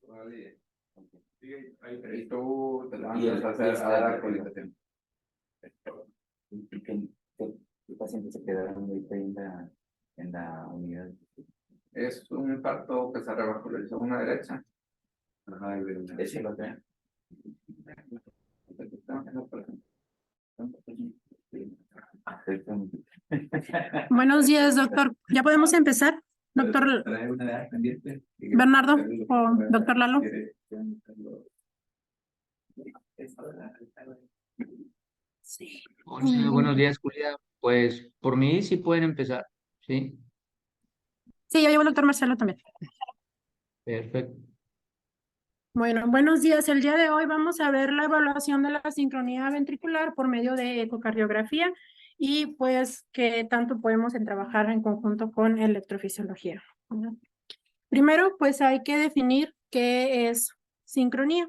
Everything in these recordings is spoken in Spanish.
Vale. Y tú te Y el, levantas a hacer a dar actualización. y que el paciente se quedaron ahorita en la unidad. Es un infarto que se revascularizó una derecha. Ajá, Ese lo creo. Buenos días, doctor. ¿Ya podemos empezar? Doctor Bernardo o doctor Lalo. Sí. Hola, buenos días, Julia. Pues por mí sí pueden empezar, ¿sí? Sí, ya llegó el doctor Marcelo también. Perfecto. Bueno, buenos días. El día de hoy vamos a ver la evaluación de la sincronía ventricular por medio de ecocardiografía y pues qué tanto podemos trabajar en conjunto con electrofisiología. Primero, pues hay que definir qué es sincronía.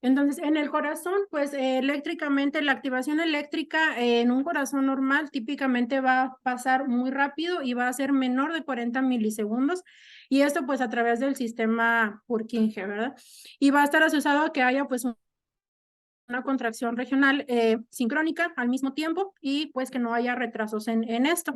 Entonces, en el corazón, pues eléctricamente, la activación eléctrica en un corazón normal típicamente va a pasar muy rápido y va a ser menor de 40 milisegundos. Y esto pues a través del sistema Purkinje, ¿verdad? Y va a estar asociado a que haya pues una contracción regional sincrónica al mismo tiempo y pues que no haya retrasos en esto.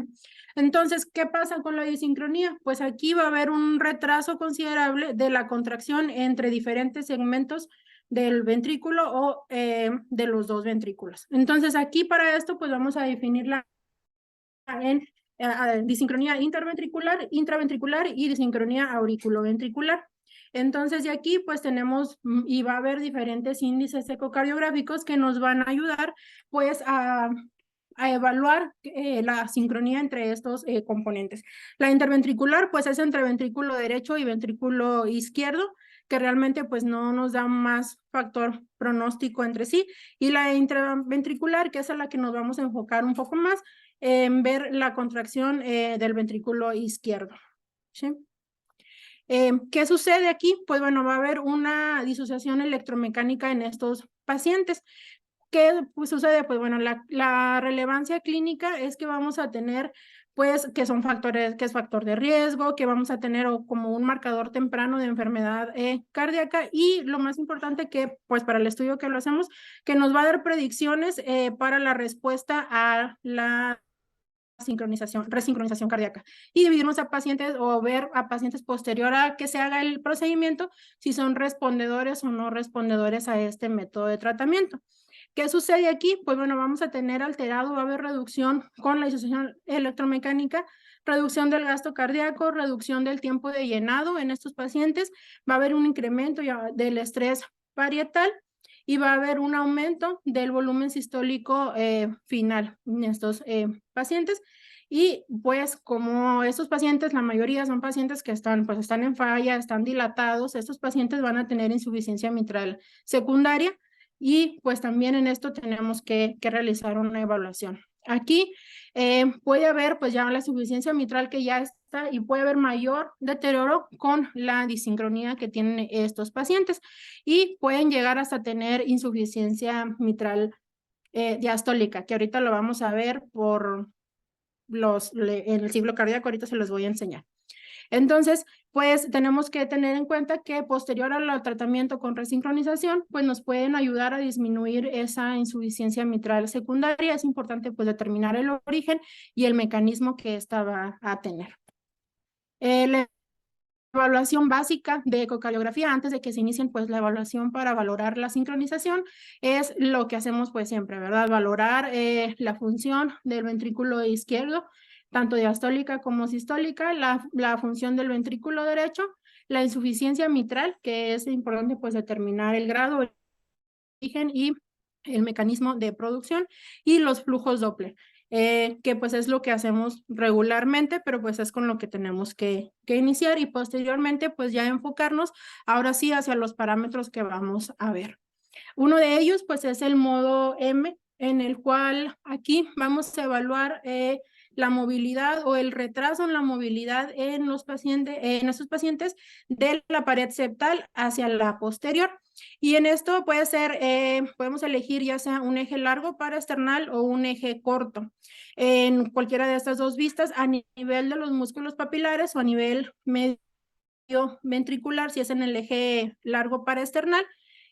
Entonces, ¿qué pasa con la disincronía? Pues aquí va a haber un retraso considerable de la contracción entre diferentes segmentos del ventrículo o de los dos ventrículos. Entonces, aquí para esto pues vamos a definirla en disincronía interventricular, intraventricular y disincronía auriculoventricular. Entonces, de aquí, pues tenemos, y va a haber diferentes índices ecocardiográficos que nos van a ayudar, pues, a evaluar la sincronía entre estos componentes. La interventricular, pues, es entre ventrículo derecho y ventrículo izquierdo, que realmente, pues, no nos da más factor pronóstico entre sí. Y la intraventricular, que es a la que nos vamos a enfocar un poco más, en ver la contracción del ventrículo izquierdo. ¿Sí? ¿Qué sucede aquí? Pues bueno, va a haber una disociación electromecánica en estos pacientes. ¿Qué pues, sucede? Pues bueno, la relevancia clínica es que vamos a tener, pues, que son factores, que es factor de riesgo, que vamos a tener como un marcador temprano de enfermedad cardíaca y lo más importante que, pues, para el estudio que lo hacemos, que nos va a dar predicciones para la respuesta a la resincronización cardíaca y dividirnos a pacientes o ver a pacientes posterior a que se haga el procedimiento si son respondedores o no respondedores a este método de tratamiento. ¿Qué sucede aquí? Pues bueno, vamos a tener alterado, va a haber reducción con la disociación electromecánica, reducción del gasto cardíaco, reducción del tiempo de llenado en estos pacientes, va a haber un incremento del estrés parietal y va a haber un aumento del volumen sistólico final en estos pacientes. Y pues como estos pacientes, la mayoría son pacientes que están en falla, están dilatados, estos pacientes van a tener insuficiencia mitral secundaria y pues también en esto tenemos que realizar una evaluación. Aquí puede haber pues ya la insuficiencia mitral que ya está y puede haber mayor deterioro con la disincronía que tienen estos pacientes y pueden llegar hasta tener insuficiencia mitral diastólica, que ahorita lo vamos a ver por en el ciclo cardíaco, ahorita se los voy a enseñar. Entonces, pues tenemos que tener en cuenta que posterior al tratamiento con resincronización, pues nos pueden ayudar a disminuir esa insuficiencia mitral secundaria. Es importante pues determinar el origen y el mecanismo que esta va a tener. La evaluación básica de ecocardiografía antes de que se inicien pues la evaluación para valorar la sincronización es lo que hacemos pues siempre, ¿verdad? Valorar la función del ventrículo izquierdo, tanto diastólica como sistólica, la función del ventrículo derecho, la insuficiencia mitral, que es importante pues determinar el grado, el origen y el mecanismo de producción y los flujos Doppler. Que pues es lo que hacemos regularmente, pero pues es con lo que tenemos que iniciar y posteriormente pues ya enfocarnos ahora sí hacia los parámetros que vamos a ver. Uno de ellos pues es el modo M, en el cual aquí vamos a evaluar la movilidad o el retraso en la movilidad en los pacientes, en estos pacientes de la pared septal hacia la posterior. Y en esto puede ser, podemos elegir ya sea un eje largo paraesternal o un eje corto. En cualquiera de estas dos vistas, a nivel de los músculos papilares o a nivel medio ventricular, si es en el eje largo paraesternal,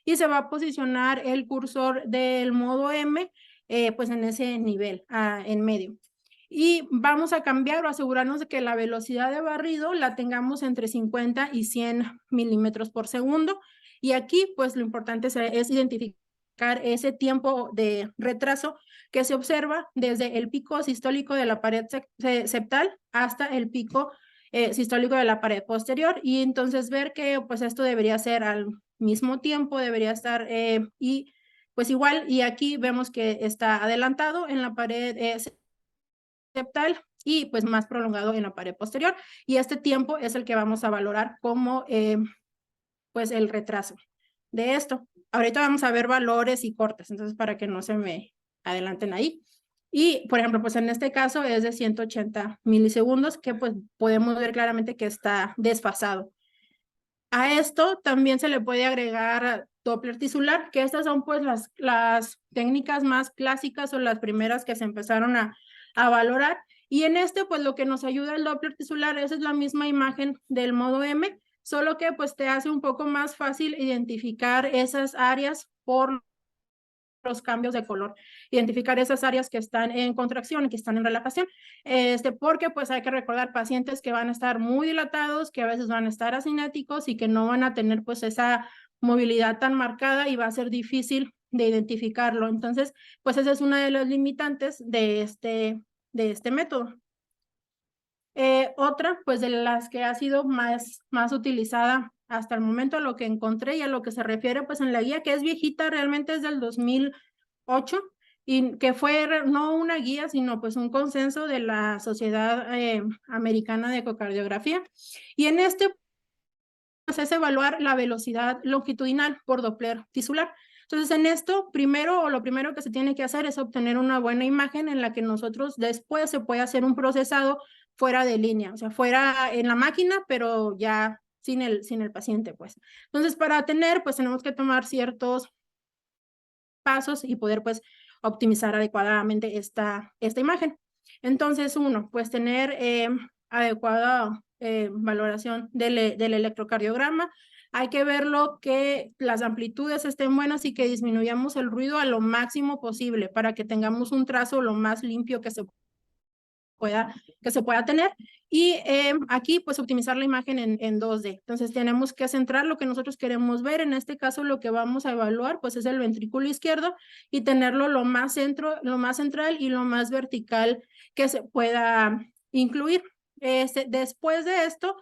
y se va a posicionar el cursor del modo M, pues en ese nivel, en medio. Y vamos a cambiar o asegurarnos de que la velocidad de barrido la tengamos entre 50 y 100 milímetros por segundo. Y aquí, pues lo importante es identificar ese tiempo de retraso que se observa desde el pico sistólico de la pared septal hasta el pico sistólico de la pared posterior, y entonces ver que pues esto debería ser al mismo tiempo, debería estar y pues igual, y aquí vemos que está adelantado en la pared septal y pues más prolongado en la pared posterior, y este tiempo es el que vamos a valorar como pues el retraso de esto. Ahorita vamos a ver valores y cortes, entonces para que no se me adelanten ahí. Y, por ejemplo, pues en este caso es de 180 milisegundos, que pues podemos ver claramente que está desfasado. A esto también se le puede agregar Doppler tisular, que estas son pues las técnicas más clásicas o las primeras que se empezaron a valorar. Y en este pues lo que nos ayuda el Doppler tisular es la misma imagen del modo M, solo que pues te hace un poco más fácil identificar esas áreas por los cambios de color, identificar esas áreas que están en contracción y que están en relajación, porque pues hay que recordar pacientes que van a estar muy dilatados, que a veces van a estar asinéticos y que no van a tener pues esa movilidad tan marcada y va a ser difícil de identificarlo. Entonces, pues esa es una de las limitantes de este método. Otra, pues de las que ha sido más utilizada hasta el momento, a lo que encontré y a lo que se refiere pues en la guía, que es viejita, realmente es del 2008, y que fue no una guía, sino pues un consenso de la Sociedad Americana de Ecocardiografía. Y en este pues es evaluar la velocidad longitudinal por Doppler tisular. Entonces, en esto, lo primero que se tiene que hacer es obtener una buena imagen en la que nosotros después se puede hacer un procesado fuera de línea, o sea, fuera en la máquina, pero ya sin el paciente, pues. Entonces, para tener, pues tenemos que tomar ciertos pasos y poder, pues, optimizar adecuadamente esta imagen. Entonces, uno, pues tener adecuada valoración del electrocardiograma. Hay que verlo que las amplitudes estén buenas y que disminuyamos el ruido a lo máximo posible para que tengamos un trazo lo más limpio que se pueda tener. Y aquí pues optimizar la imagen en 2D. Entonces tenemos que centrar lo que nosotros queremos ver. En este caso lo que vamos a evaluar pues es el ventrículo izquierdo y tenerlo lo más central y lo más vertical que se pueda incluir. Después de esto,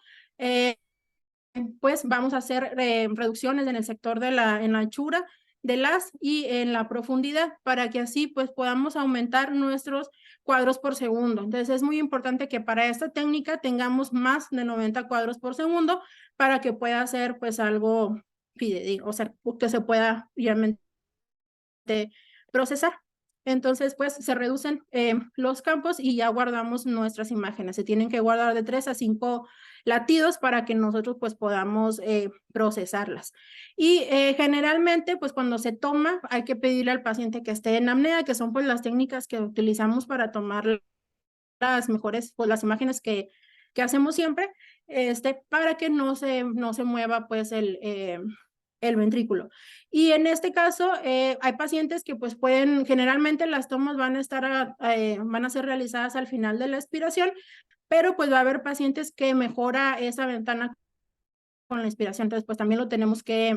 pues vamos a hacer reducciones en el sector en la anchura de las y en la profundidad para que así pues podamos aumentar nuestros cuadros por segundo. Entonces es muy importante que para esta técnica tengamos más de 90 cuadros por segundo para que pueda ser pues algo fidedigno, o sea, que se pueda realmente procesar. Entonces, pues se reducen los campos y ya guardamos nuestras imágenes. Se tienen que guardar de 3 a 5 latidos para que nosotros pues podamos procesarlas. Y generalmente, pues cuando se toma, hay que pedirle al paciente que esté en apnea, que son pues las técnicas que utilizamos para tomar las mejores, pues las imágenes que hacemos siempre, para que no se mueva pues el ventrículo. Y en este caso hay pacientes que pues generalmente las tomas van a ser realizadas al final de la expiración, pero pues va a haber pacientes que mejora esa ventana con la expiración, entonces pues también lo tenemos que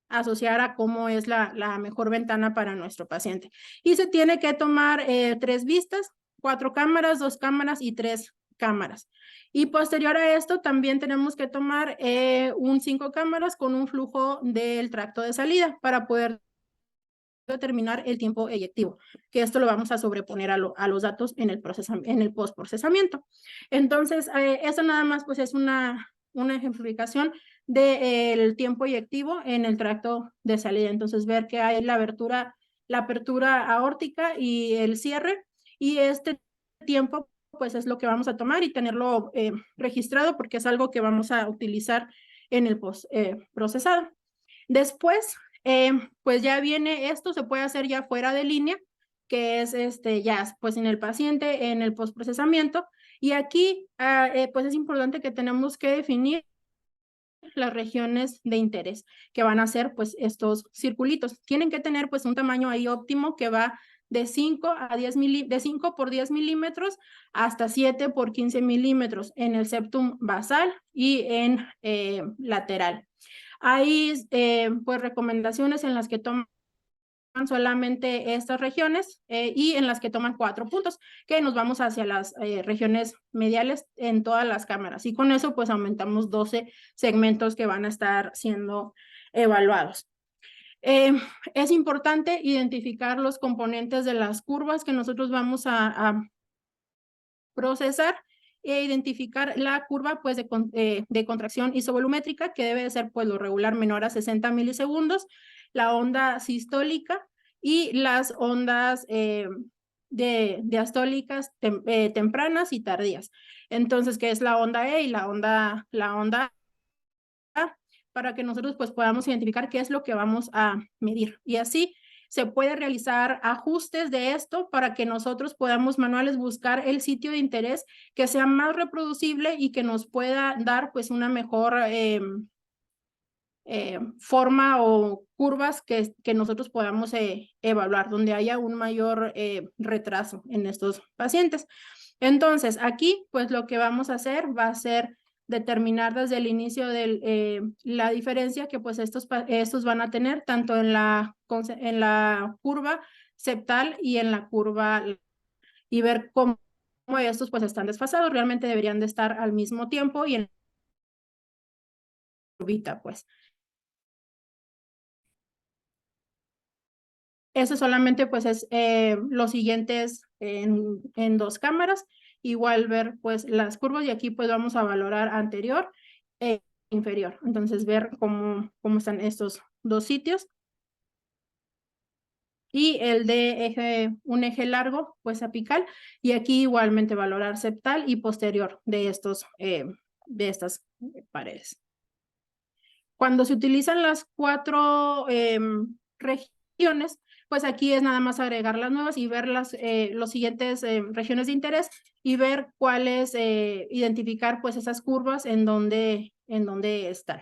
asociar a cómo es la mejor ventana para nuestro paciente. Y se tiene que tomar 3 vistas, 4 cámaras, 2 cámaras y 3 cámaras. Y posterior a esto también tenemos que tomar 5 cámaras con un flujo del tracto de salida para poder determinar el tiempo eyectivo, que esto lo vamos a sobreponer a los datos en el postprocesamiento. Entonces, eso nada más pues es una ejemplificación del tiempo eyectivo en el tracto de salida. Entonces, ver que hay la apertura aórtica y el cierre, y este tiempo pues es lo que vamos a tomar y tenerlo registrado porque es algo que vamos a utilizar en el procesado. Después, pues ya viene esto, se puede hacer ya fuera de línea, que es ya pues en el paciente, en el postprocesamiento, y aquí pues es importante que tenemos que definir las regiones de interés, que van a ser pues estos circulitos. Tienen que tener pues un tamaño ahí óptimo que va de 5 a 10 de 5 por 10 milímetros hasta 7 por 15 milímetros en el septum basal y en lateral. Hay pues recomendaciones en las que toman solamente estas regiones y en las que toman 4 puntos, que nos vamos hacia las regiones mediales en todas las cámaras. Y con eso pues aumentamos 12 segmentos que van a estar siendo evaluados. Es importante identificar los componentes de las curvas que nosotros vamos a procesar e identificar la curva pues de contracción isovolumétrica, que debe de ser pues lo regular menor a 60 milisegundos, la onda sistólica y las ondas diastólicas tempranas y tardías. Entonces, ¿qué es la onda E y la onda A? Para que nosotros pues podamos identificar qué es lo que vamos a medir. Y así se puede realizar ajustes de esto para que nosotros podamos manuales buscar el sitio de interés que sea más reproducible y que nos pueda dar pues una mejor forma o curvas que nosotros podamos evaluar, donde haya un mayor retraso en estos pacientes. Entonces, aquí pues lo que vamos a hacer va a ser determinar desde el inicio de la diferencia que pues estos van a tener tanto en la curva septal y en la curva y ver cómo estos pues están desfasados. Realmente deberían de estar al mismo tiempo y en la curvita pues. Eso solamente pues es los siguientes en 2 cámaras. Igual ver pues las curvas y aquí pues vamos a valorar anterior e inferior. Entonces ver cómo están estos 2 sitios. Y el de un eje largo pues apical y aquí igualmente valorar septal y posterior de estas paredes. Cuando se utilizan las 4 regiones, pues aquí es nada más agregar las nuevas y ver los siguientes regiones de interés y ver cuáles, identificar pues esas curvas en donde están.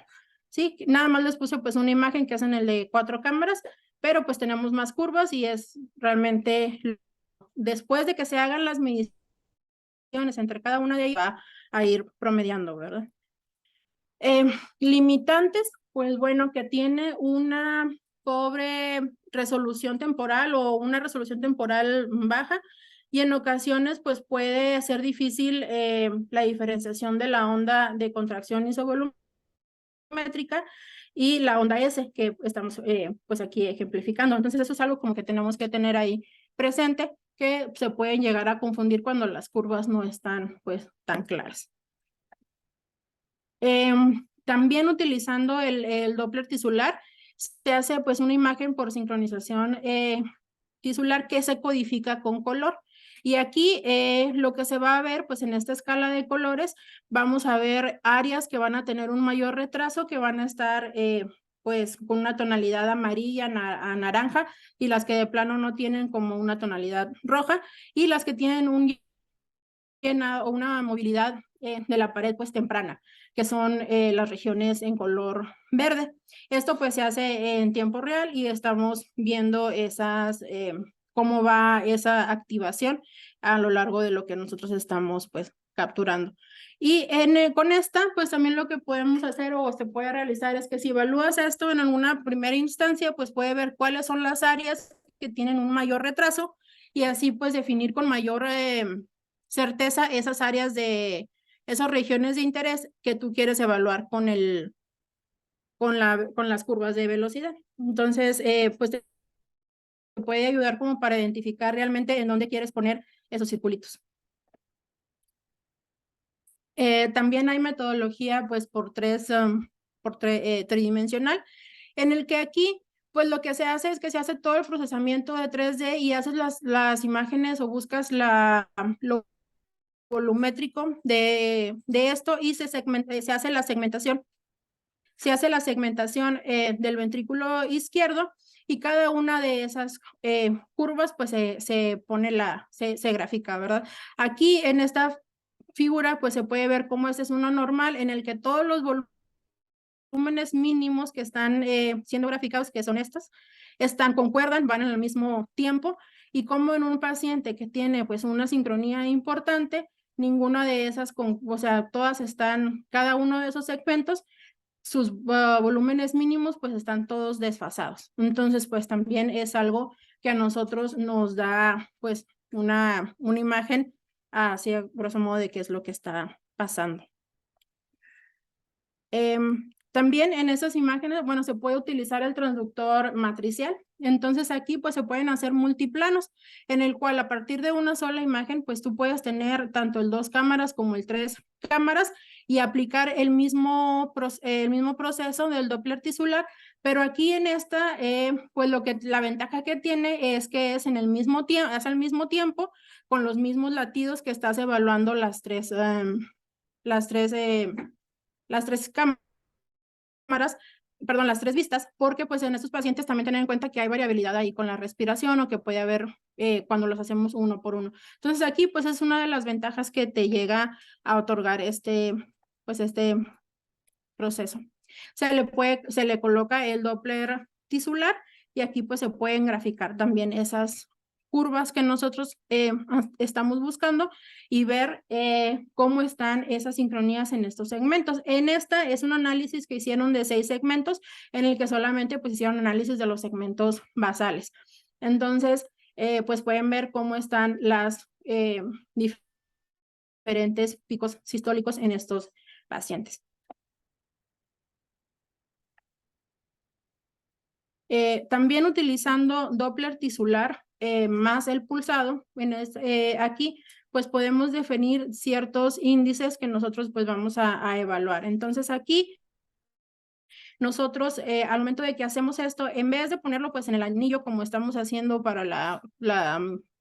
Sí, nada más les puse pues una imagen que hacen el de 4 cámaras, pero pues tenemos más curvas y es realmente después de que se hagan las mediciones entre cada una de ellas va a ir promediando, ¿verdad? Limitantes, pues bueno, que tiene una pobre resolución temporal o una resolución temporal baja y en ocasiones pues puede ser difícil la diferenciación de la onda de contracción isovolumétrica y la onda S que estamos pues aquí ejemplificando. Entonces eso es algo como que tenemos que tener ahí presente, que se pueden llegar a confundir cuando las curvas no están pues tan claras. También utilizando el Doppler tisular, se hace pues una imagen por sincronización tisular que se codifica con color. Y aquí lo que se va a ver, pues en esta escala de colores, vamos a ver áreas que van a tener un mayor retraso, que van a estar pues con una tonalidad amarilla a naranja, y las que de plano no tienen como una tonalidad roja, y las que tienen una movilidad de la pared pues temprana, que son las regiones en color verde. Esto pues se hace en tiempo real y estamos viendo cómo va esa activación a lo largo de lo que nosotros estamos pues capturando. Y con esta pues también lo que podemos hacer o se puede realizar es que si evalúas esto en alguna primera instancia pues puede ver cuáles son las áreas que tienen un mayor retraso y así pues definir con mayor certeza esas áreas esas regiones de interés que tú quieres evaluar con las curvas de velocidad. Entonces, pues te puede ayudar como para identificar realmente en dónde quieres poner esos circulitos. También hay metodología pues tridimensional, en el que aquí pues lo que se hace es que se hace todo el procesamiento de 3D y haces las imágenes o buscas lo volumétrico de esto y se hace la segmentación. Se hace la segmentación del ventrículo izquierdo y cada una de esas curvas pues se pone se grafica, ¿verdad? Aquí en esta figura pues se puede ver cómo este es uno normal en el que todos los volúmenes volúmenes mínimos que están siendo graficados, que son estos, concuerdan, van en el mismo tiempo, y como en un paciente que tiene pues una sincronía importante, ninguna de esas, o sea, todas están, cada uno de esos segmentos, sus volúmenes mínimos pues están todos desfasados. Entonces pues también es algo que a nosotros nos da pues una imagen así a grosso modo de qué es lo que está pasando. También en esas imágenes, bueno, se puede utilizar el transductor matricial. Entonces aquí pues se pueden hacer multiplanos, en el cual a partir de una sola imagen, pues tú puedes tener tanto el 2 cámaras como el 3 cámaras y aplicar el mismo proceso del Doppler tisular, pero aquí en esta, pues la ventaja que tiene es que es en el mismo tiempo, es al mismo tiempo, con los mismos latidos que estás evaluando las tres cámaras, perdón, las 3 vistas, porque pues en estos pacientes también tener en cuenta que hay variabilidad ahí con la respiración o que puede haber cuando los hacemos uno por uno. Entonces aquí pues es una de las ventajas que te llega a otorgar este proceso. Se le coloca el Doppler tisular y aquí pues se pueden graficar también esas curvas que nosotros estamos buscando y ver cómo están esas sincronías en estos segmentos. En esta es un análisis que hicieron de 6 segmentos en el que solamente pues hicieron análisis de los segmentos basales. Entonces, pues pueden ver cómo están las diferentes picos sistólicos en estos pacientes. También utilizando Doppler tisular más el pulsado, aquí pues podemos definir ciertos índices que nosotros pues vamos a evaluar. Entonces aquí nosotros al momento de que hacemos esto, en vez de ponerlo pues en el anillo como estamos haciendo para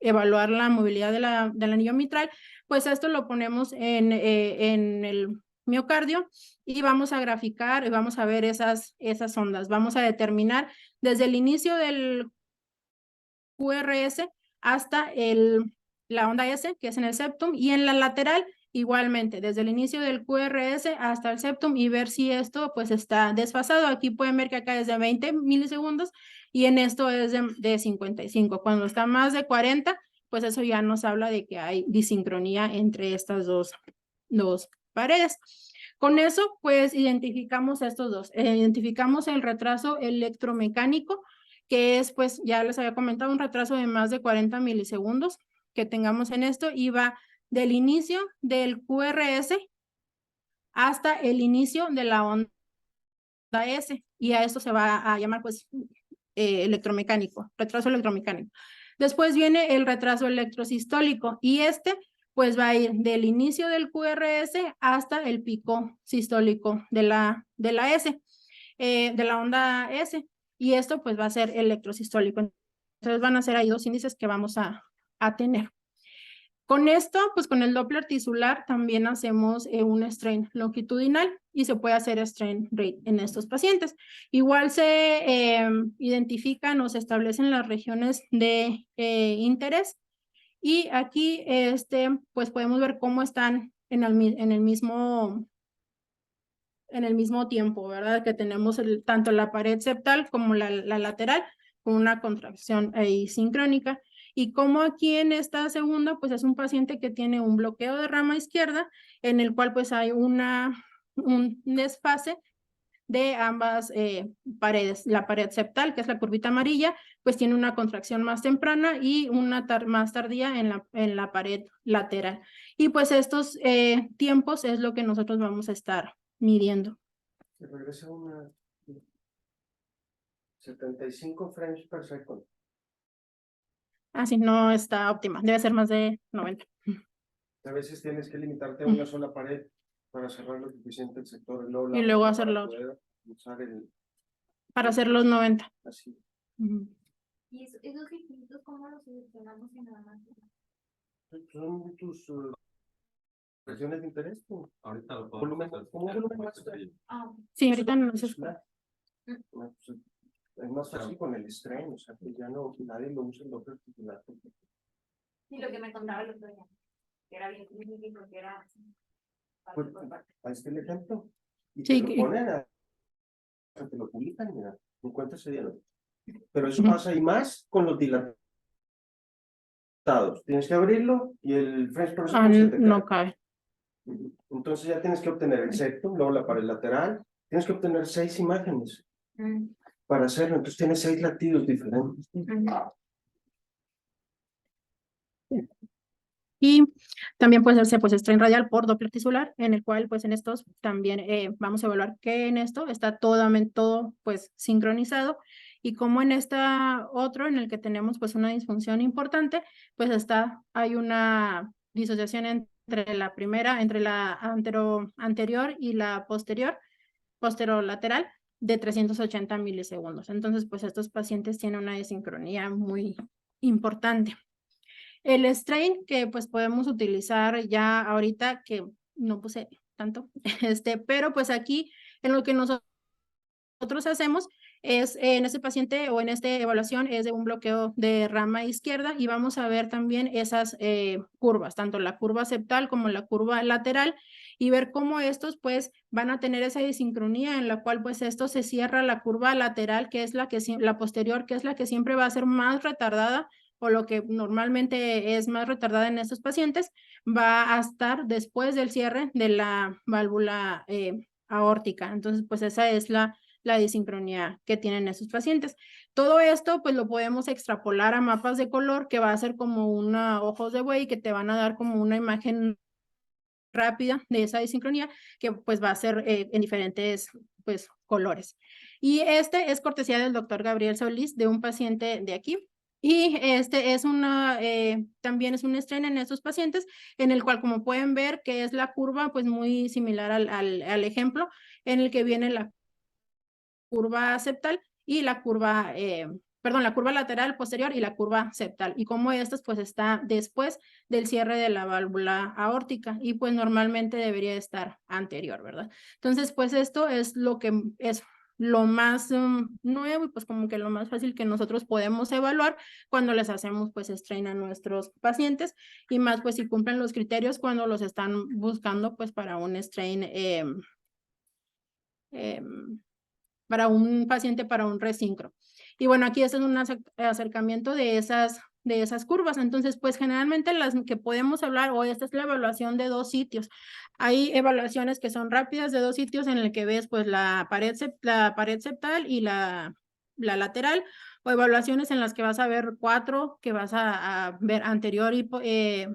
evaluar la movilidad del anillo mitral, pues esto lo ponemos en el miocardio y vamos a graficar y vamos a ver esas ondas. Vamos a determinar desde el inicio del QRS hasta la onda S, que es en el septum, y en la lateral igualmente, desde el inicio del QRS hasta el septum y ver si esto pues está desfasado. Aquí pueden ver que acá es de 20 milisegundos y en esto es de 55. Cuando está más de 40, pues eso ya nos habla de que hay disincronía entre estas dos paredes. Con eso, pues identificamos estos dos. Identificamos el retraso electromecánico, que es, pues, ya les había comentado, un retraso de más de 40 milisegundos que tengamos en esto y va del inicio del QRS hasta el inicio de la onda S, y a esto se va a llamar, pues, electromecánico, retraso electromecánico. Después viene el retraso electrosistólico, y pues va a ir del inicio del QRS hasta el pico sistólico de la S, de la onda S, y esto pues va a ser electrosistólico. Entonces van a ser ahí 2 índices que vamos a tener. Con esto, pues con el Doppler tisular también hacemos un strain longitudinal y se puede hacer strain rate en estos pacientes. Igual se identifican o se establecen las regiones de interés y aquí pues podemos ver cómo están en el mismo tiempo, ¿verdad? Que tenemos tanto la pared septal como la lateral con una contracción ahí sincrónica. Y como aquí en esta segunda, pues es un paciente que tiene un bloqueo de rama izquierda, en el cual pues hay un desfase de ambas paredes. La pared septal, que es la curvita amarilla, pues tiene una contracción más temprana y una más tardía en la pared lateral. Y pues estos tiempos es lo que nosotros vamos a estar midiendo. Se regresa una 75 frames per second. Así no está óptima, debe ser más de 90. A veces tienes que limitarte a una sola pared para cerrar lo suficiente el sector. Y luego hacerlo para hacer los 90. Así. ¿Y esos circuitos cómo los seleccionamos en la máquina? Son tus regiones de interés. Ahorita lo Volumen, ¿cómo volumen más? Sí, ahorita no se Es más fácil con el strain, o sea que ya no, nadie lo usa en Doppler tisular. Sí, lo que me contaba el otro día, que era bien difícil porque era Pues, ahí está el ejemplo. Y sí, te lo ponen te lo publican, mira, encuentras ese diálogo. Pero eso pasa y más con los dilatados. Tienes que abrirlo y el French Protocol se te no cae. cabe. Entonces ya tienes que obtener el septum, luego la pared lateral, tienes que obtener 6 imágenes para hacerlo, entonces tienes 6 latidos diferentes. Y también puede hacerse pues strain radial por Doppler tisular, en el cual pues en estos también vamos a evaluar que en esto está todo pues sincronizado, y como en esta otro en el que tenemos pues una disfunción importante, pues hay una disociación entre la primera, entre la anterior y la posterolateral de 380 milisegundos. Entonces pues estos pacientes tienen una desincronía muy importante. El strain que pues podemos utilizar ya ahorita, que no puse tanto, pero pues aquí en lo que nosotros hacemos es en este paciente o en esta evaluación es de un bloqueo de rama izquierda, y vamos a ver también esas curvas, tanto la curva septal como la curva lateral, y ver cómo estos pues van a tener esa desincronía en la cual pues esto se cierra la curva lateral, que es la posterior, que es la que siempre va a ser más retardada, o lo que normalmente es más retardada en estos pacientes, va a estar después del cierre de la válvula aórtica. Entonces pues esa es la disincronía que tienen esos pacientes. Todo esto pues lo podemos extrapolar a mapas de color, que va a ser como ojos de buey, que te van a dar como una imagen rápida de esa disincronía, que pues va a ser en diferentes pues colores. Y este es cortesía del doctor Gabriel Solís, de un paciente de aquí. Y este es también es un strain en estos pacientes, en el cual, como pueden ver, que es la curva pues muy similar al ejemplo, en el que viene la curva septal y la curva, la curva lateral posterior y la curva septal, y como estas pues está después del cierre de la válvula aórtica, y pues normalmente debería estar anterior, ¿verdad? Entonces pues esto es lo que es lo más nuevo, y pues como que lo más fácil que nosotros podemos evaluar cuando les hacemos pues strain a nuestros pacientes, y más pues si cumplen los criterios cuando los están buscando pues para un strain para un paciente para un resincro. Y bueno, aquí este es un acercamiento de esas curvas. Entonces, pues generalmente las que podemos hablar, o esta es la evaluación de 2 sitios. Hay evaluaciones que son rápidas de 2 sitios, en el que ves pues la pared septal y la lateral, o evaluaciones en las que vas a ver 4, que vas a ver anterior e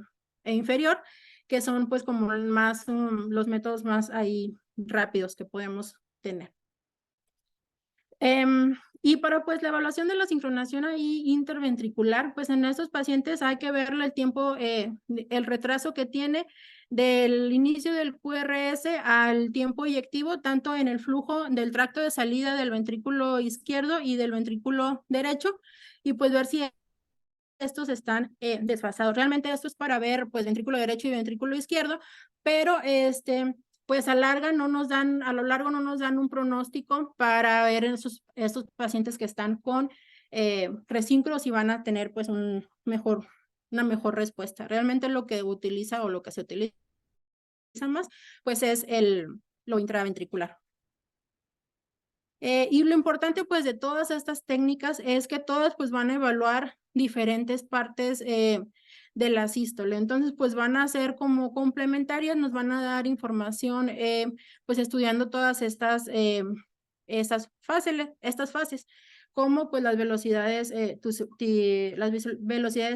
inferior, que son pues como más los métodos más ahí rápidos que podemos tener. Y para pues la evaluación de la sincronación ahí interventricular, pues en estos pacientes hay que verle el tiempo, el retraso que tiene del inicio del QRS al tiempo eyectivo, tanto en el flujo del tracto de salida del ventrículo izquierdo y del ventrículo derecho, y pues ver si estos están desfasados. Realmente esto es para ver pues ventrículo derecho y ventrículo izquierdo, pero pues a lo largo no nos dan un pronóstico para ver estos pacientes que están con resincros, y van a tener pues una mejor respuesta. Realmente lo que utiliza o lo que se utiliza más pues es lo intraventricular. Y lo importante pues de todas estas técnicas es que todas pues van a evaluar diferentes partes de la sístole. Entonces pues van a ser como complementarias, nos van a dar información pues estudiando todas estas fases, como pues las velocidades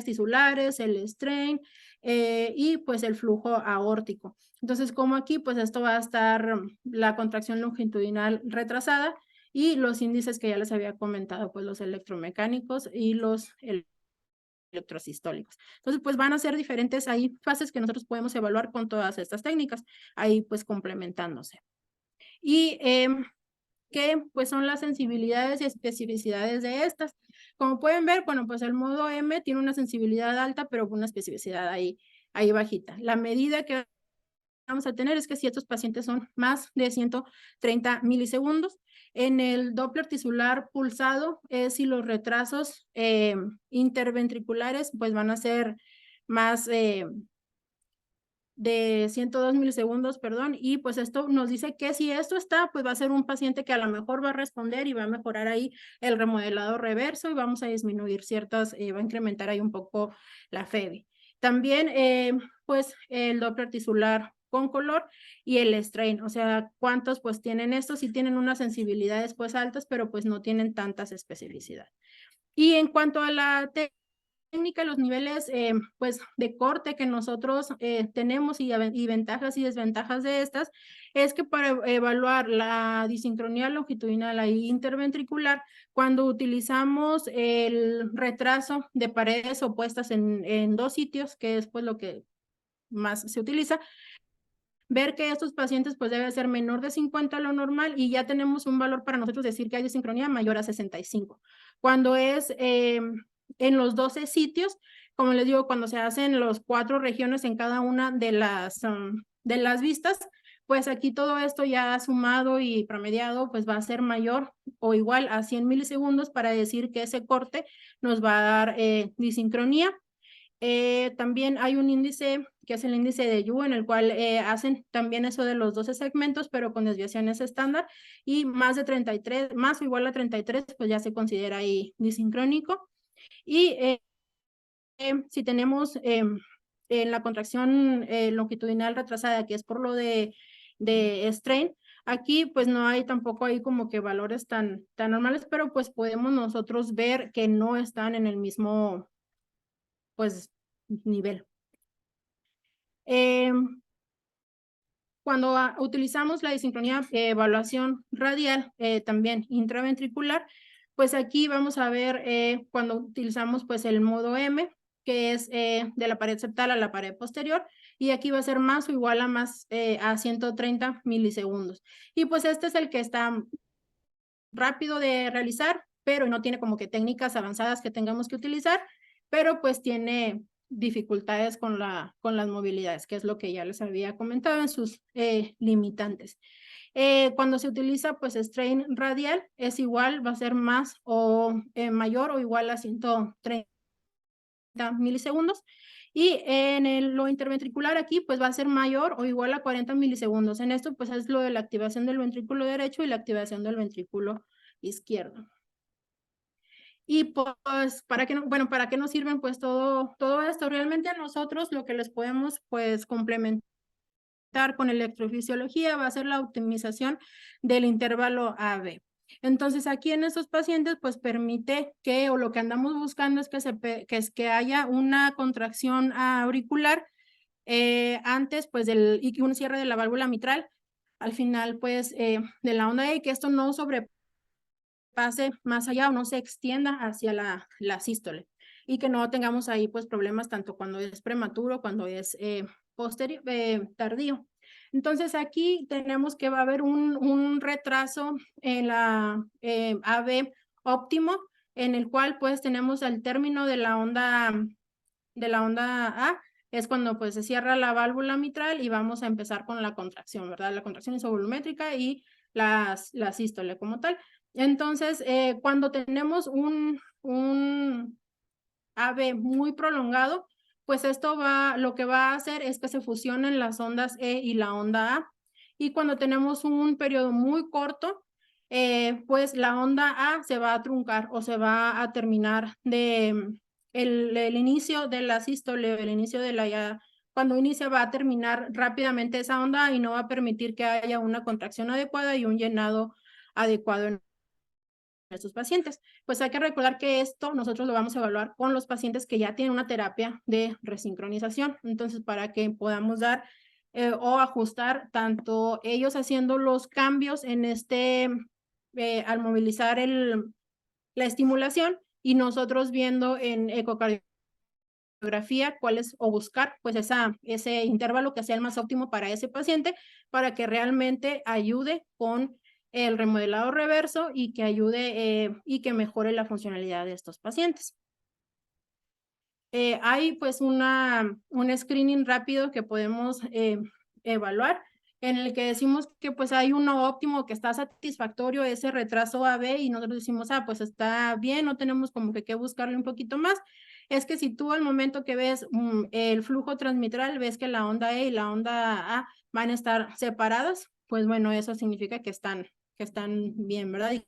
tisulares, el strain y pues el flujo aórtico. Entonces como aquí pues esto va a estar la contracción longitudinal retrasada, y los índices que ya les había comentado, pues los electromecánicos y los electrosistólicos. Entonces, pues van a ser diferentes ahí fases que nosotros podemos evaluar con todas estas técnicas, ahí pues complementándose. Y ¿qué pues son las sensibilidades y especificidades de estas? Como pueden ver, bueno, pues el modo M tiene una sensibilidad alta, pero con una especificidad ahí bajita. La medida que vamos a tener es que si estos pacientes son más de 130 milisegundos, en el Doppler tisular pulsado es si los retrasos interventriculares pues van a ser más de 102 milisegundos, perdón, y pues esto nos dice que si esto está, pues va a ser un paciente que a lo mejor va a responder y va a mejorar ahí el remodelado reverso y vamos a disminuir ciertas, va a incrementar ahí un poco la FEBI. También, pues, el Doppler tisular con color y el strain, o sea, cuántos pues tienen estos, sí tienen unas sensibilidades pues altas, pero pues no tienen tantas especificidades. Y en cuanto a la técnica, los niveles pues de corte que nosotros tenemos y ventajas y desventajas de estas, es que para evaluar la disincronía longitudinal e interventricular, cuando utilizamos el retraso de paredes opuestas en dos sitios, que es pues lo que más se utiliza, ver que estos pacientes pues debe ser menor de 50 a lo normal y ya tenemos un valor para nosotros decir que hay disincronía mayor a 65. Cuando es en los 12 sitios, como les digo, cuando se hacen los 4 regiones en cada una de las vistas, pues aquí todo esto ya sumado y promediado pues va a ser mayor o igual a 100 milisegundos para decir que ese corte nos va a dar disincronía. También hay un índice que es el índice de Yu, en el cual hacen también eso de los 12 segmentos, pero con desviaciones estándar, y más de 33, más o igual a 33, pues ya se considera ahí disincrónico. Y si tenemos en la contracción longitudinal retrasada, que es por lo de strain, aquí pues no hay tampoco ahí como que valores tan normales, pero pues podemos nosotros ver que no están en el mismo pues nivel. Cuando utilizamos la disincronía evaluación radial, también intraventricular, pues aquí vamos a ver cuando utilizamos pues el modo M, que es de la pared septal a la pared posterior, y aquí va a ser más o igual a más a 130 milisegundos. Y pues este es el que está rápido de realizar, pero no tiene como que técnicas avanzadas que tengamos que utilizar, pero pues tiene dificultades con las movilidades, que es lo que ya les había comentado en sus limitantes. Cuando se utiliza pues strain radial es igual, va a ser más o mayor o igual a 130 milisegundos. Y en lo interventricular aquí pues va a ser mayor o igual a 40 milisegundos. En esto pues es lo de la activación del ventrículo derecho y la activación del ventrículo izquierdo. Y pues, ¿para qué nos sirven pues todo esto? Realmente a nosotros lo que les podemos pues complementar con electrofisiología va a ser la optimización del intervalo AB. Entonces aquí en estos pacientes pues permite que, o lo que andamos buscando es que haya una contracción auricular antes pues y que un cierre de la válvula mitral al final pues de la onda E, y que esto no sobrepase más allá o no se extienda hacia la sístole y que no tengamos ahí pues problemas tanto cuando es prematuro, cuando es tardío. Entonces aquí tenemos que va a haber un retraso en la AB óptimo, en el cual pues tenemos el término de la onda A, es cuando pues se cierra la válvula mitral y vamos a empezar con la contracción, ¿verdad? La contracción isovolumétrica y la sístole como tal. Entonces, cuando tenemos un AB muy prolongado, pues esto lo que va a hacer es que se fusionen las ondas E y la onda A. Y cuando tenemos un periodo muy corto, pues la onda A se va a truncar o se va a terminar el inicio de la sístole, el inicio de cuando inicia va a terminar rápidamente esa onda y no va a permitir que haya una contracción adecuada y un llenado adecuado en estos pacientes. Pues hay que recordar que esto nosotros lo vamos a evaluar con los pacientes que ya tienen una terapia de resincronización. Entonces, para que podamos dar o ajustar tanto ellos haciendo los cambios en al movilizar la estimulación y nosotros viendo en ecocardiografía cuál es, o buscar pues ese intervalo que sea el más óptimo para ese paciente para que realmente ayude con el remodelado reverso y que ayude y que mejore la funcionalidad de estos pacientes. Hay pues un screening rápido que podemos evaluar en el que decimos que pues hay uno óptimo que está satisfactorio ese retraso AB y nosotros decimos, pues está bien, no tenemos como que buscarle un poquito más. es que si tú al momento que ves el flujo transmitral, ves que la onda E y la onda A van a estar separadas, pues bueno, eso significa que están bien, ¿verdad? Y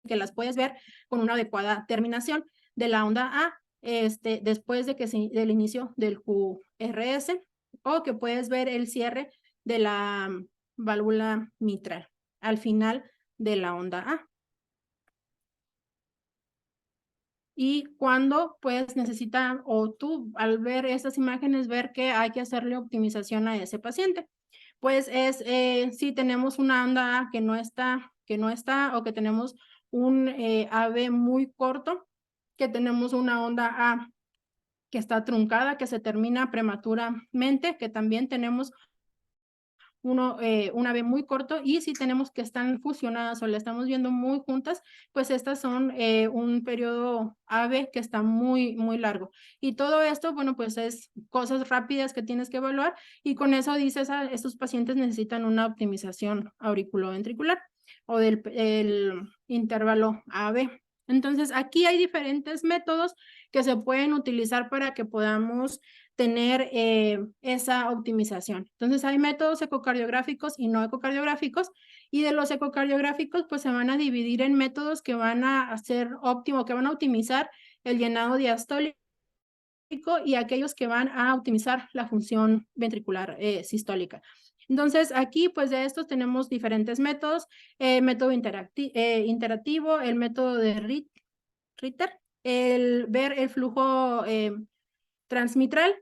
que las puedes ver con una adecuada terminación de la onda A después de que del inicio del QRS, o que puedes ver el cierre de la válvula mitral al final de la onda A. Y cuando pues necesita, o tú al ver estas imágenes, ver que hay que hacerle optimización a ese paciente. Pues es si tenemos una onda A que no está, o que tenemos un AB muy corto, que tenemos una onda A que está truncada, que se termina prematuramente, que también tenemos un AB muy corto, y si tenemos que están fusionadas o la estamos viendo muy juntas, pues estas son un periodo AB que está muy largo. Y todo esto, bueno, pues es cosas rápidas que tienes que evaluar, y con eso dices, estos pacientes necesitan una optimización auriculoventricular o del el intervalo AB. Entonces, aquí hay diferentes métodos que se pueden utilizar para que podamos tener esa optimización. Entonces, hay métodos ecocardiográficos y no ecocardiográficos, y de los ecocardiográficos, pues se van a dividir en métodos que van a hacer óptimo, que van a optimizar el llenado diastólico, y aquellos que van a optimizar la función ventricular sistólica. Entonces, aquí, pues de estos tenemos diferentes métodos, método interactivo, el método de Ritter, el ver el flujo transmitral,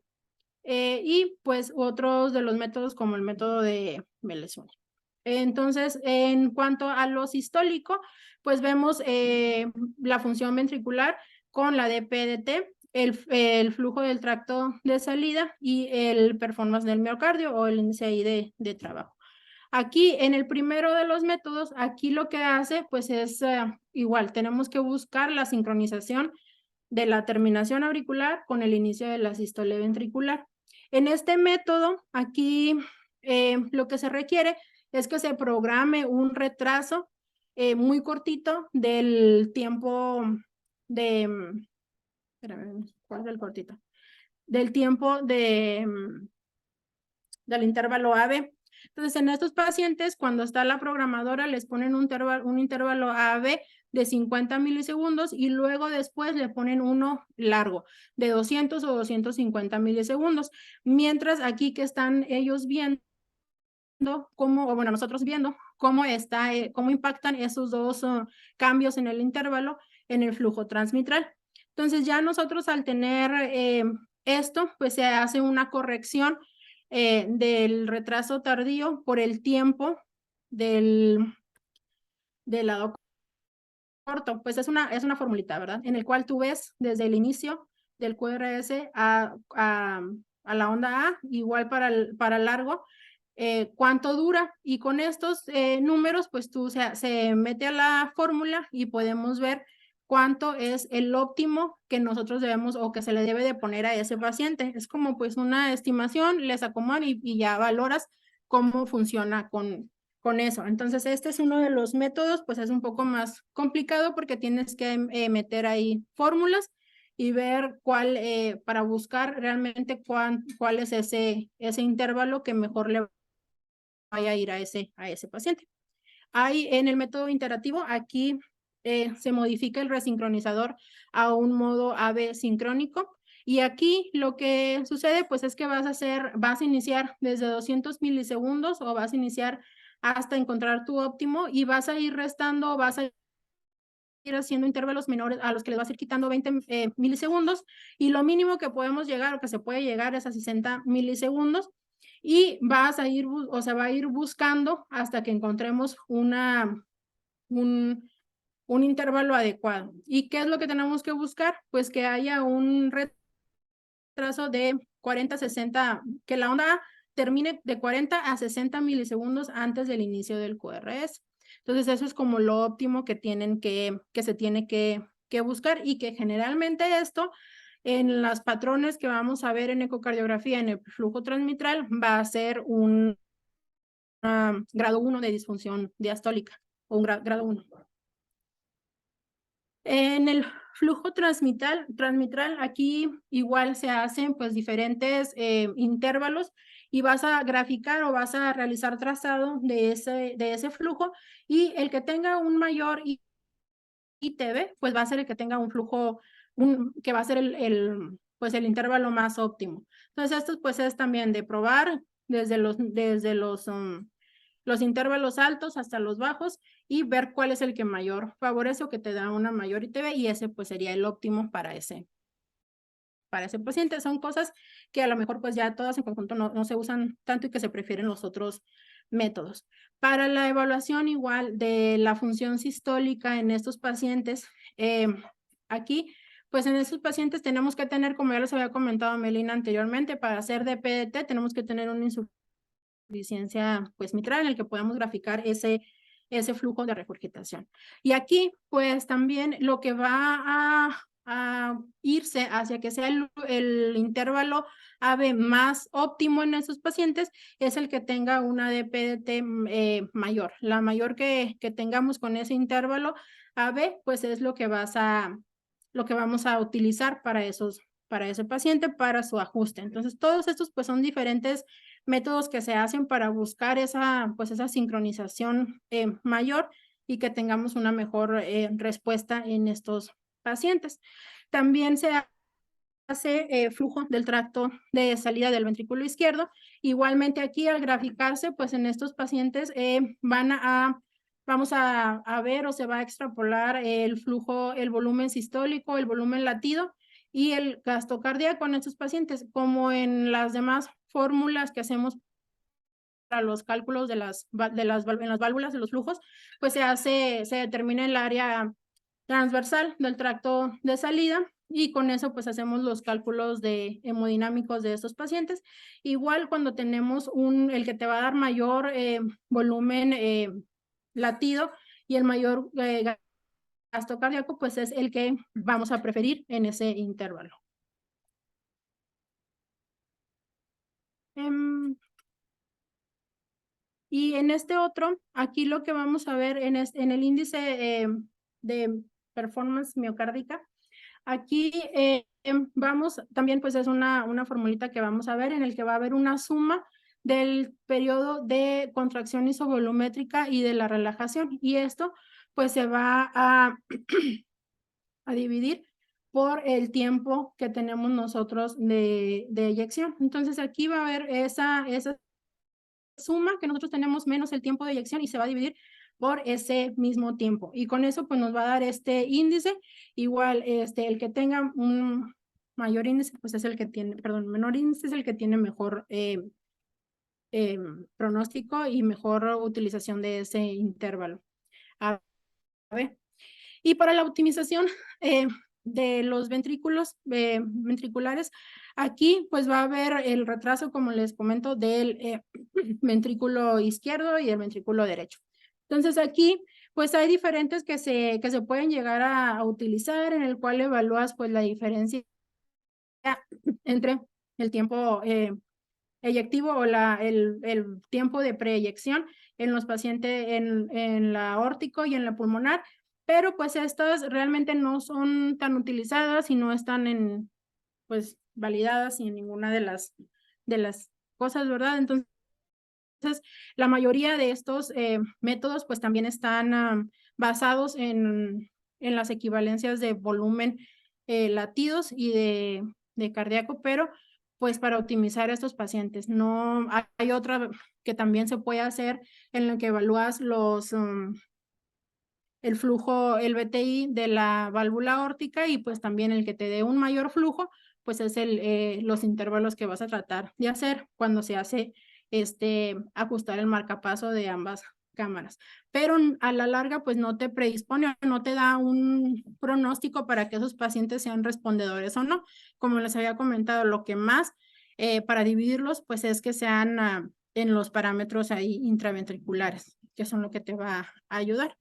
y pues otros de los métodos como el método de Mellesuni. Entonces, en cuanto a lo sistólico, pues vemos la función ventricular con la de PDT, el flujo del tracto de salida y el performance del miocardio o el índice ahí de trabajo. Aquí, en el primero de los métodos, aquí lo que hace, pues es igual, tenemos que buscar la sincronización de la terminación auricular con el inicio de la sístole ventricular. En este método, aquí lo que se requiere es que se programe un retraso muy cortito del tiempo de, espérame, ¿cuál es el cortito? Del tiempo del intervalo AB. Entonces, en estos pacientes, cuando está la programadora, les ponen un intervalo AB de 50 milisegundos, y luego después le ponen uno largo de 200 o 250 milisegundos. Mientras aquí que están ellos viendo cómo, o bueno, nosotros viendo cómo cómo impactan esos dos cambios en el intervalo en el flujo transmitral. Entonces, ya nosotros al tener esto, pues se hace una corrección del retraso tardío por el tiempo del lado corto. Pues es una formulita, ¿verdad? En el cual tú ves desde el inicio del QRS a la onda A, igual para largo, cuánto dura, y con estos números, pues tú se mete a la fórmula y podemos ver cuánto es el óptimo que nosotros debemos o que se le debe de poner a ese paciente. Es como pues una estimación, les acomodan y ya valoras cómo funciona con eso. Entonces, este es uno de los métodos, pues es un poco más complicado porque tienes que meter ahí fórmulas y ver cuál, para buscar realmente cuál es ese intervalo que mejor le vaya a ir a ese paciente. Hay en el método interactivo, aquí se modifica el resincronizador a un modo AB sincrónico, y aquí lo que sucede pues es que vas a iniciar desde 200 milisegundos o vas a iniciar hasta encontrar tu óptimo, y vas a ir restando, vas a ir haciendo intervalos menores a los que les vas a ir quitando 20 milisegundos, y lo mínimo que podemos llegar o que se puede llegar es a 60 milisegundos, y vas a ir, o sea, va a ir buscando hasta que encontremos un intervalo adecuado. ¿Y qué es lo que tenemos que buscar? Pues que haya un retraso de 40 a 60, que la onda termine de 40 a 60 milisegundos antes del inicio del QRS. Entonces, eso es como lo óptimo que se tiene que buscar, y que generalmente esto en los patrones que vamos a ver en ecocardiografía en el flujo transmitral va a ser un grado 1 de disfunción diastólica, o un grado 1. En el flujo transmitral, aquí igual se hacen pues diferentes intervalos y vas a graficar o vas a realizar trazado de ese flujo, y el que tenga un mayor ITB, pues va a ser el que tenga un flujo, que va a ser pues el intervalo más óptimo. Entonces esto pues es también de probar desde los intervalos altos hasta los bajos y ver cuál es el que mayor favorece o que te da una mayor ITB, y ese pues sería el óptimo para ese paciente. Son cosas que a lo mejor pues ya todas en conjunto no se usan tanto y que se prefieren los otros métodos. Para la evaluación igual de la función sistólica en estos pacientes, aquí pues en estos pacientes tenemos que tener, como ya les había comentado Melina anteriormente, para hacer de PDT tenemos que tener una insuficiencia pues mitral en el que podamos graficar ese flujo de regurgitación. Y aquí pues también lo que va a irse hacia que sea el intervalo AB más óptimo en esos pacientes es el que tenga una DPDT mayor. La mayor que tengamos con ese intervalo AB pues es lo que vamos a utilizar para ese paciente, para su ajuste. Entonces todos estos pues son diferentes métodos que se hacen para buscar esa sincronización mayor y que tengamos una mejor respuesta en estos pacientes. También se hace flujo del tracto de salida del ventrículo izquierdo. Igualmente aquí al graficarse, pues en estos pacientes vamos a ver o se va a extrapolar el flujo, el volumen sistólico, el volumen latido y el gasto cardíaco en estos pacientes, como en las demás fórmulas que hacemos para los cálculos en las válvulas de los flujos, pues se determina el área transversal del tracto de salida y con eso pues hacemos los cálculos de hemodinámicos de estos pacientes. Igual cuando tenemos el que te va a dar mayor volumen latido y el mayor gasto cardíaco, pues es el que vamos a preferir en ese intervalo. Y en este otro, aquí lo que vamos a ver en el índice de performance miocárdica, aquí vamos, también pues es una formulita que vamos a ver en el que va a haber una suma del periodo de contracción isovolumétrica y de la relajación, y esto pues se va a dividir por el tiempo que tenemos nosotros de eyección. Entonces aquí va a haber esa suma que nosotros tenemos menos el tiempo de eyección y se va a dividir por ese mismo tiempo. Y con eso pues nos va a dar este índice. Igual el que tenga un mayor índice pues es el que tiene, perdón, menor índice es el que tiene mejor pronóstico y mejor utilización de ese intervalo. A ver. Y para la optimización de los ventrículos ventriculares, aquí pues va a haber el retraso, como les comento, del ventrículo izquierdo y el ventrículo derecho. Entonces aquí pues hay diferentes que se pueden llegar a utilizar, en el cual evalúas pues la diferencia entre el tiempo eyectivo o el tiempo de preeyección en los pacientes en la aórtico y en la pulmonar, pero pues estas realmente no son tan utilizadas y no están pues validadas en ninguna de las cosas, ¿verdad? Entonces, la mayoría de estos métodos pues también están basados en las equivalencias de volumen latidos y de cardíaco, pero pues para optimizar a estos pacientes. No hay otra que también se puede hacer en la que evalúas el flujo, el BTI de la válvula aórtica, y pues también el que te dé un mayor flujo, pues es los intervalos que vas a tratar de hacer cuando se hace ajustar el marcapaso de ambas cámaras. Pero a la larga pues no te predispone, no te da un pronóstico para que esos pacientes sean respondedores o no. Como les había comentado, lo que más para dividirlos pues es que sean en los parámetros ahí intraventriculares, que son lo que te va a ayudar.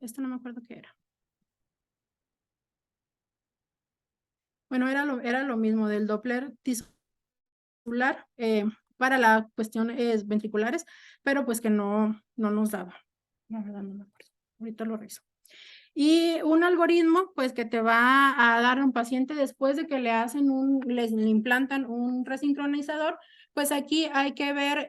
Esto no me acuerdo qué era. Bueno, era lo mismo del Doppler tisular para las cuestiones ventriculares, pero pues que no nos daba. La verdad no me acuerdo. ahorita lo reviso. Y un algoritmo, pues, que te va a dar a un paciente después de que le hacen le implantan un resincronizador, pues aquí hay que ver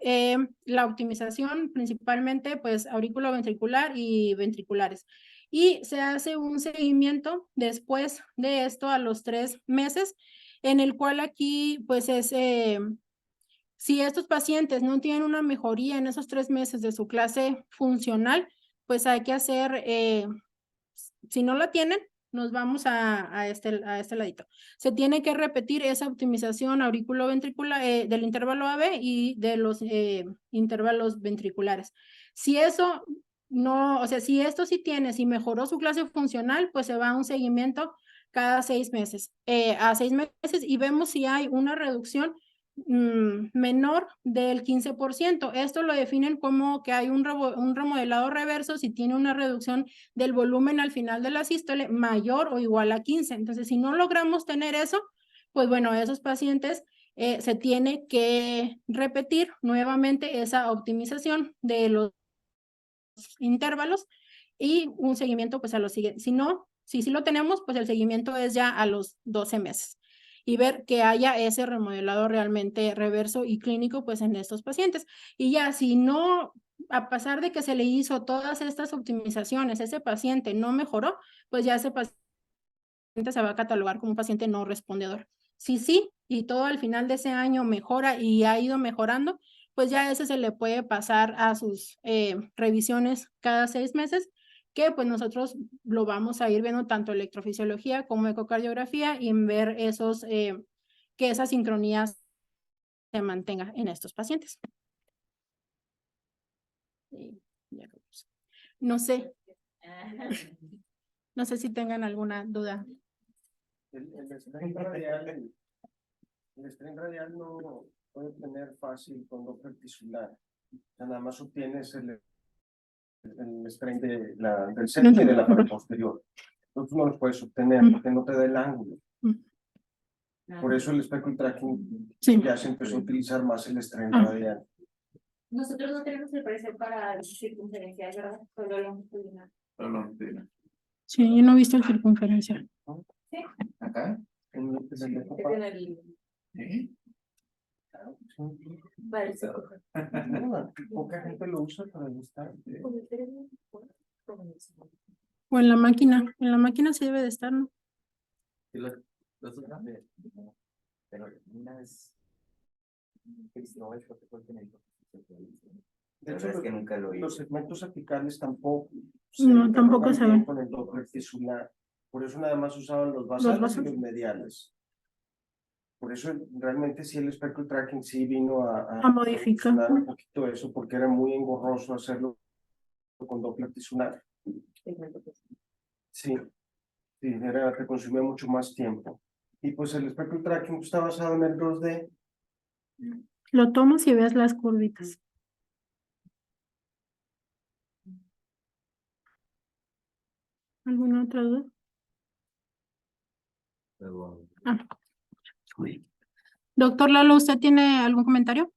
la optimización, principalmente, pues, auriculoventricular y ventriculares. Y se hace un seguimiento después de esto a los 3 meses, en el cual aquí, pues, si estos pacientes no tienen una mejoría en esos 3 meses de su clase funcional, pues hay que hacer, si no la tienen, nos vamos a este ladito. Se tiene que repetir esa optimización auriculoventricular del intervalo AB y de los intervalos ventriculares. Si eso no, o sea, si esto sí tiene, si mejoró su clase funcional, pues se va a un seguimiento cada 6 meses, a 6 meses y vemos si hay una reducción menor del 15%. Esto lo definen como que hay un remodelado reverso si tiene una reducción del volumen al final de la sístole mayor o igual a 15. Entonces, si no logramos tener eso, pues bueno, esos pacientes se tiene que repetir nuevamente esa optimización de los intervalos y un seguimiento pues a los siguientes. Si no, si sí lo tenemos, pues el seguimiento es ya a los 12 meses y ver que haya ese remodelado realmente reverso y clínico pues en estos pacientes. Y ya si no, a pesar de que se le hizo todas estas optimizaciones, ese paciente no mejoró, pues ya ese paciente se va a catalogar como un paciente no respondedor. Si sí, y todo al final de ese año mejora y ha ido mejorando, pues ya ese se le puede pasar a sus revisiones cada 6 meses, que pues nosotros lo vamos a ir viendo tanto electrofisiología como ecocardiografía y en ver que esa sincronía se mantenga en estos pacientes. No sé. No sé si tengan alguna duda. El strain radial no puede tener fácil con Doppler tisular. O sea, nada más obtienes el strain del septum y de la parte posterior. Entonces no lo puedes obtener porque no te da el ángulo. Por eso el speckle tracking ya se empezó a utilizar más el strain radial. Nosotros no tenemos el precio para circunferencial, ¿verdad? Solo longitudinal. Sí, yo no he visto el circunferencial. Sí. Acá. Es en el... ¿Sí? Vale, sí. No, poca gente lo usa para buscar. O en la máquina sí debe de estar, ¿no? Pero una es De hecho, es que nunca lo los hice. segmentos apicales tampoco No, tampoco se ven. con el Doppler tisular. Por eso nada más usaban los basales y los mediales. Por eso realmente sí el speckle tracking sí vino a modificar un poquito eso, porque era muy engorroso hacerlo con Doppler tisular. Sí, te consumía mucho más tiempo. Y pues el speckle tracking está basado en el 2D. Lo tomas y ves las curvitas. ¿Alguna otra duda? Doctor Lalo, ¿usted tiene algún comentario?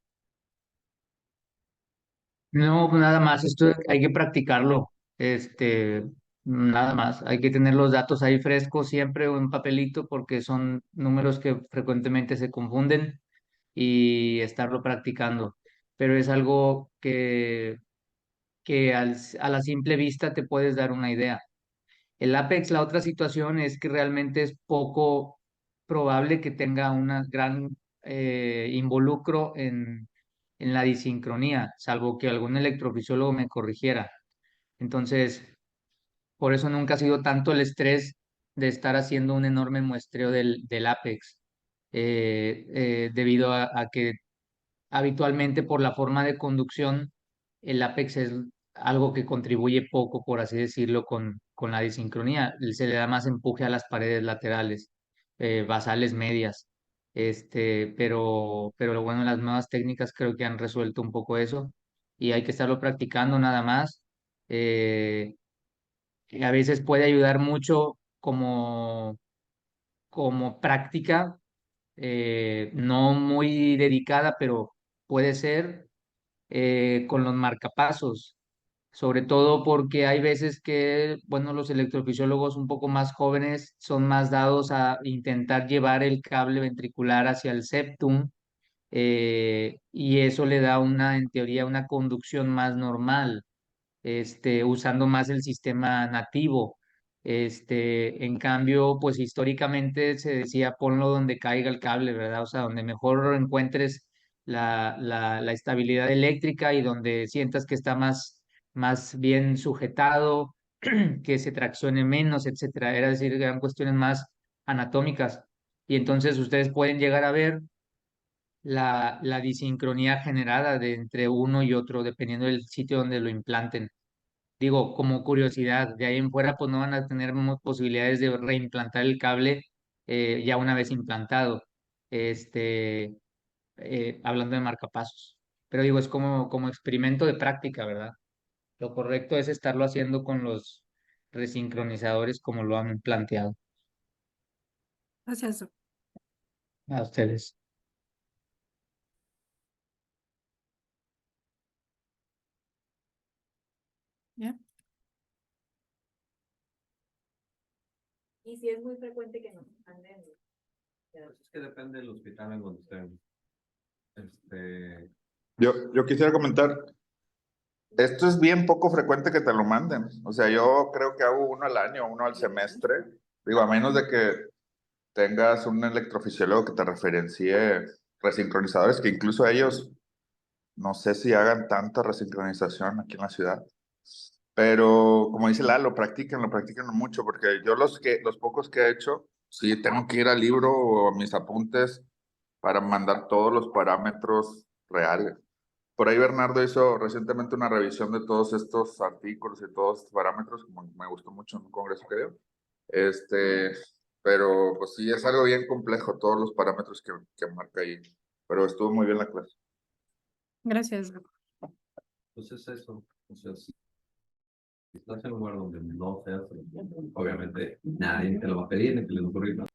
No, pues nada más, esto hay que practicarlo. Nada más, hay que tener los datos ahí frescos siempre o en papelito porque son números que frecuentemente se confunden y estarlo practicando. Pero es algo que a la simple vista te puedes dar una idea. El Apex, la otra situación es que realmente es poco probable que tenga una gran involucro en la disincronía, salvo que algún electrofisiólogo me corrigiera. Entonces, por eso nunca ha sido tanto el estrés de estar haciendo un enorme muestreo del Apex, debido a que habitualmente por la forma de conducción, el Apex es algo que contribuye poco, por así decirlo, con la disincronía. Se le da más empuje a las paredes laterales, basales medias. Pero lo bueno, las nuevas técnicas creo que han resuelto un poco eso y hay que estarlo practicando nada más. A veces puede ayudar mucho como práctica, no muy dedicada, pero puede ser con los marcapasos. sobre todo porque hay veces que, bueno, los electrofisiólogos un poco más jóvenes son más dados a intentar llevar el cable ventricular hacia el septum, y eso le da una, en teoría, una conducción más normal, usando más el sistema nativo. En cambio, pues históricamente se decía ponlo donde caiga el cable, ¿verdad? O sea, donde mejor encuentres la estabilidad eléctrica y donde sientas que está más bien sujetado, que se traccione menos, etcétera. Era decir, eran cuestiones más anatómicas. Y entonces ustedes pueden llegar a ver la disincronía generada de entre uno y otro, dependiendo del sitio donde lo implanten. Digo, como curiosidad, de ahí en fuera pues no van a tener posibilidades de reimplantar el cable, ya una vez implantado, hablando de marcapasos. Pero digo, es como experimento de práctica, ¿verdad? Lo correcto es estarlo haciendo con los resincronizadores como lo han planteado Gracias. a ustedes. ¿Ya? Y si es muy frecuente que nos manden. Pues es que depende del hospital en donde estén. Yo quisiera comentar, esto es bien poco frecuente que te lo manden. O sea, yo creo que hago uno al año, uno al semestre. Digo, a menos de que tengas un electrofisiólogo que te referencie resincronizadores, que incluso ellos, no sé si hagan tanta resincronización aquí en la ciudad. Pero como dice Lalo, practíquenlo mucho, porque yo los pocos que he hecho, sí tengo que ir al libro o a mis apuntes para mandar todos los parámetros reales. Por ahí Bernardo hizo recientemente una revisión de todos estos artículos y todos estos parámetros, como me gustó mucho en un congreso que dio. Pero pues sí, es algo bien complejo, todos los parámetros que marca ahí. Pero estuvo muy bien la clase. Gracias. Pues es eso. O sea, si estás en un lugar donde no seas, obviamente nadie te lo va a pedir, ni te lo va a ocurrir, ¿no?